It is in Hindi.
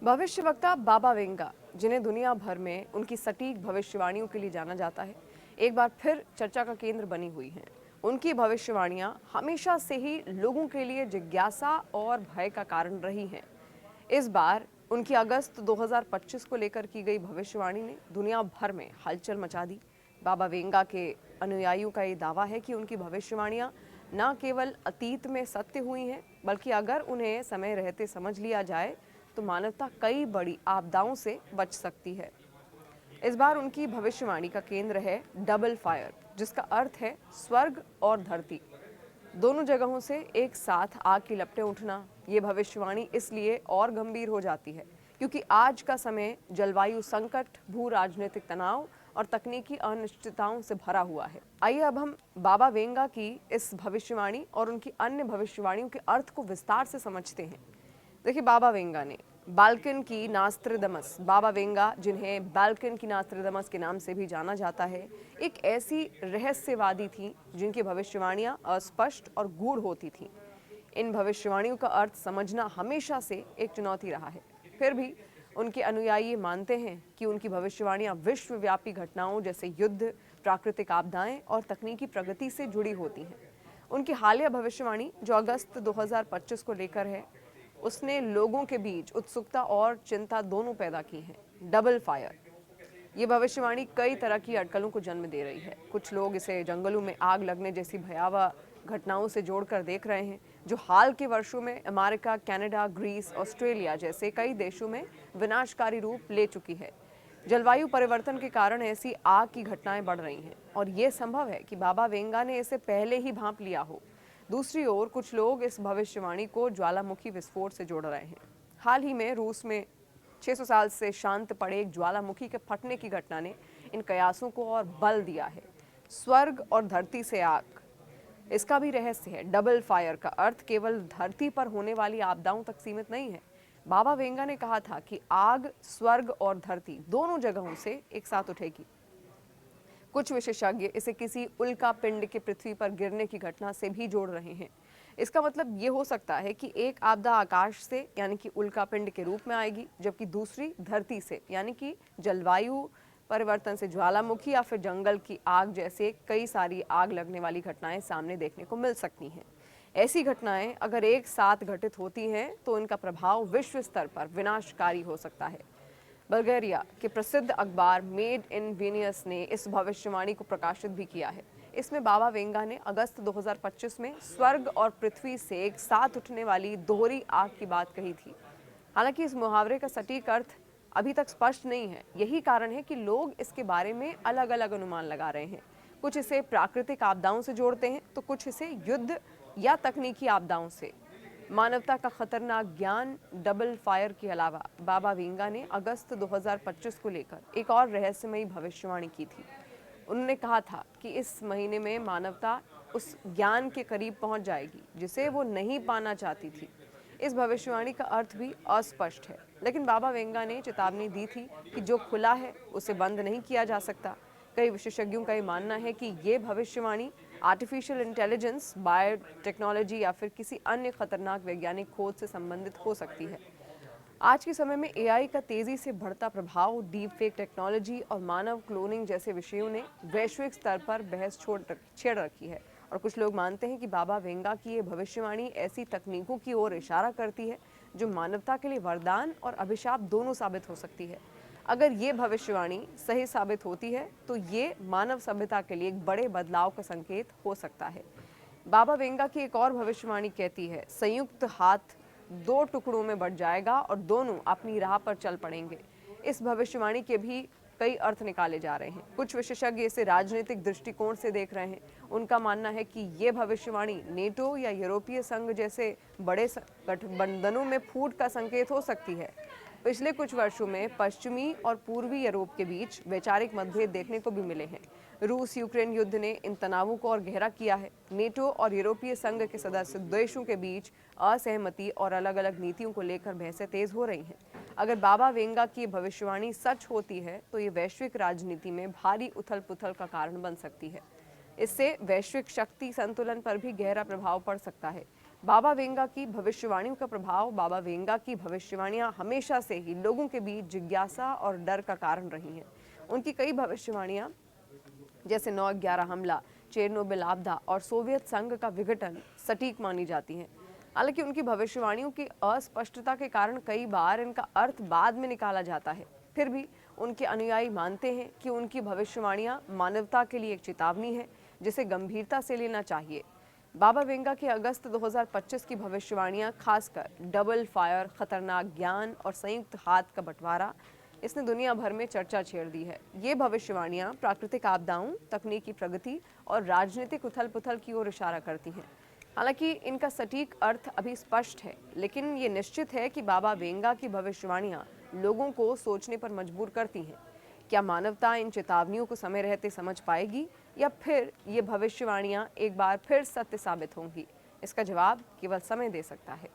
भविष्यवक्ता बाबा वेंगा, जिन्हें दुनिया भर में उनकी सटीक भविष्यवाणियों के लिए जाना जाता है, एक बार फिर चर्चा का केंद्र बनी हुई हैं। उनकी भविष्यवाणियां हमेशा से ही लोगों के लिए जिज्ञासा और भय का कारण रही हैं। इस बार उनकी अगस्त 2025 को लेकर की गई भविष्यवाणी ने दुनिया भर में हलचल मचा दी। बाबा वेंगा के अनुयायियों का ये दावा है कि उनकी भविष्यवाणियां न केवल अतीत में सत्य हुई हैं, बल्कि अगर उन्हें समय रहते समझ लिया जाए तो मानवता कई बड़ी आपदाओं से बच सकती है। इस बार उनकी भविष्यवाणी का केंद्र है डबल फायर, जिसका अर्थ है स्वर्ग और धरती दोनों जगहों से एक साथ आग की लपटें उठना। ये भविष्यवाणी इसलिए और गंभीर हो जाती है क्योंकि आज का समय जलवायु संकट, भू राजनीतिक तनाव और तकनीकी अनिश्चितताओं से भरा हुआ है। आइए अब हम बाबा वेंगा की इस भविष्यवाणी और उनकी अन्य भविष्यवाणियों के अर्थ को विस्तार से समझते हैं। देखिए, बाबा वेंगा ने बाल्कन की नास्त्रदमस, बाबा वेंगा जिन्हें बाल्कन की नास्त्रदमस के नाम से भी जाना जाता है, एक ऐसी रहस्यवादी थी जिनकी भविष्यवाणियां अस्पष्ट और गूढ़ होती थीं। इन भविष्यवाणियों का अर्थ समझना हमेशा से एक चुनौती रहा है। फिर भी उनके अनुयायी मानते हैं कि उनकी भविष्यवाणियां विश्वव्यापी घटनाओं जैसे युद्ध, प्राकृतिक आपदाएं और तकनीकी प्रगति से जुड़ी होती हैं। उनकी हालिया भविष्यवाणी जो अगस्त 2025 को लेकर है, उसने लोगों के बीच उत्सुकता और चिंता दोनों पैदा की है। डबल फायर, ये भविष्यवाणी कई तरह की अटकलों को जन्म दे रही है। कुछ लोग इसे जंगलों में आग लगने जैसी भयावह घटनाओं से जोड़कर देख रहे हैं, जो हाल के वर्षों में अमेरिका, कनाडा, ग्रीस, ऑस्ट्रेलिया जैसे कई देशों में विनाशकारी रूप ले चुकी है। जलवायु परिवर्तन के कारण ऐसी आग की घटनाएं बढ़ रही हैं और ये संभव है कि बाबा वेंगा ने इसे पहले ही भांप लिया हो। दूसरी ओर कुछ लोग इस भविष्यवाणी को ज्वालामुखी विस्फोट से जोड़ रहे हैं। हाल ही में रूस में 600 साल से शांत पड़े एक ज्वालामुखी के फटने की घटना ने इन कयासों को और बल दिया है। स्वर्ग और धरती से आग, इसका भी रहस्य है। डबल फायर का अर्थ केवल धरती पर होने वाली आपदाओं तक सीमित नहीं है। बाबा वेंगा ने कहा था कि आग स्वर्ग और धरती दोनों जगहों से एक साथ उठेगी। कुछ विशेषज्ञ इसे किसी उल्का पिंड के पृथ्वी पर गिरने की घटना से भी जोड़ रहे हैं। इसका मतलब ये हो सकता है कि एक आपदा आकाश से यानी कि उल्का पिंड के रूप में आएगी, जबकि दूसरी धरती से यानी कि जलवायु परिवर्तन से ज्वालामुखी या फिर जंगल की आग जैसे कई सारी आग लगने वाली घटनाएं सामने देखने को मिल सकती हैं। ऐसी घटनाएं अगर एक साथ घटित होती हैं तो इनका प्रभाव विश्व स्तर पर विनाशकारी हो सकता है। बल्गेरिया के प्रसिद्ध अखबार मेड इन वीनियस ने इस भविष्यवाणी को प्रकाशित भी किया है। इसमें बाबा वेंगा ने अगस्त 2025 में स्वर्ग और पृथ्वी से एक साथ उठने वाली दोहरी आग की बात कही थी। हालांकि इस मुहावरे का सटीक अर्थ अभी तक स्पष्ट नहीं है। यही कारण है कि लोग इसके बारे में अलग अलग अनुमान लगा रहे हैं। कुछ इसे प्राकृतिक आपदाओं से जोड़ते हैं तो कुछ इसे युद्ध या तकनीकी आपदाओं से। मानवता का खतरनाक ज्ञान। डबल फायर के अलावा बाबा वेंगा ने अगस्त 2025 को लेकर एक और रहस्यमयी भविष्यवाणी की थी। उन्होंने कहा था कि इस महीने में मानवता उस ज्ञान के करीब पहुंच जाएगी जिसे वो नहीं पाना चाहती थी। इस भविष्यवाणी का अर्थ भी अस्पष्ट है, लेकिन बाबा वेंगा ने चेतावनी दी थी कि जो खुला है उसे बंद नहीं किया जा सकता। कई विशेषज्ञों का ये मानना है कि ये भविष्यवाणी आर्टिफिशियल इंटेलिजेंस, बायोटेक्नोलॉजी या फिर किसी अन्य खतरनाक वैज्ञानिक खोज से संबंधित हो सकती है। आज के समय में एआई का तेजी से बढ़ता प्रभाव, डीप फेक टेक्नोलॉजी और मानव क्लोनिंग जैसे विषयों ने वैश्विक स्तर पर बहस छेड़ रखी है। और कुछ लोग मानते हैं कि बाबा वेंगा की ये भविष्यवाणी ऐसी तकनीकों की ओर इशारा करती है जो मानवता के लिए वरदान और अभिशाप दोनों साबित हो सकती है। अगर ये भविष्यवाणी सही साबित होती है तो ये मानव सभ्यता के लिए एक बड़े बदलाव का संकेत हो सकता है। बाबा वेंगा की एक और भविष्यवाणी कहती है, संयुक्त हाथ दो टुकड़ों में बंट जाएगा और दोनों अपनी राह पर चल पड़ेंगे। इस भविष्यवाणी के भी कई अर्थ निकाले जा रहे हैं। कुछ विशेषज्ञ इसे राजनीतिक दृष्टिकोण से देख रहे हैं। उनका मानना है कि ये भविष्यवाणी नेटो या यूरोपीय संघ जैसे बड़े गठबंधनों में फूट का संकेत हो सकती है। पिछले कुछ वर्षों में पश्चिमी और पूर्वी यूरोप के बीच वैचारिक मतभेद देखने को भी मिले हैं। रूस यूक्रेन युद्ध ने इन तनावों को और गहरा किया है। नेटो और यूरोपीय संघ के सदस्य देशों के बीच असहमति और अलग अलग नीतियों को लेकर बहसें तेज हो रही हैं। अगर बाबा वेंगा की भविष्यवाणी सच होती है तो ये वैश्विक राजनीति में भारी उथल पुथल का कारण बन सकती है। इससे वैश्विक शक्ति संतुलन पर भी गहरा प्रभाव पड़ सकता है। बाबा वेंगा की भविष्यवाणियों का प्रभाव। बाबा वेंगा की भविष्यवाणियां हमेशा से ही लोगों के बीच जिज्ञासा और डर का कारण रही हैं। उनकी कई भविष्यवाणियां जैसे 9/11 हमला, चेरनोबिल आपदा और सोवियत संघ का विघटन सटीक मानी जाती हैं। हालांकि उनकी भविष्यवाणियों की अस्पष्टता के कारण कई बार इनका अर्थ बाद में निकाला जाता है। फिर भी उनके अनुयायी मानते हैं कि उनकी भविष्यवाणियां मानवता के लिए एक चेतावनी है जिसे गंभीरता से लेना चाहिए। बाबा वेंगा की अगस्त 2025 की भविष्यवाणियां, खासकर डबल फायर, खतरनाक ज्ञान और संयुक्त हाथ का बंटवारा, इसने दुनिया भर में चर्चा छेड़ दी है। ये भविष्यवाणियां प्राकृतिक आपदाओं, तकनीकी प्रगति और राजनीतिक उथल पुथल की ओर इशारा करती हैं। हालांकि इनका सटीक अर्थ अभी स्पष्ट है, लेकिन ये निश्चित है कि बाबा वेंगा की भविष्यवाणियां लोगों को सोचने पर मजबूर करती हैं। क्या मानवता इन चेतावनियों को समय रहते समझ पाएगी, या फिर ये भविष्यवाणियां एक बार फिर सत्य साबित होंगी? इसका जवाब केवल समय दे सकता है।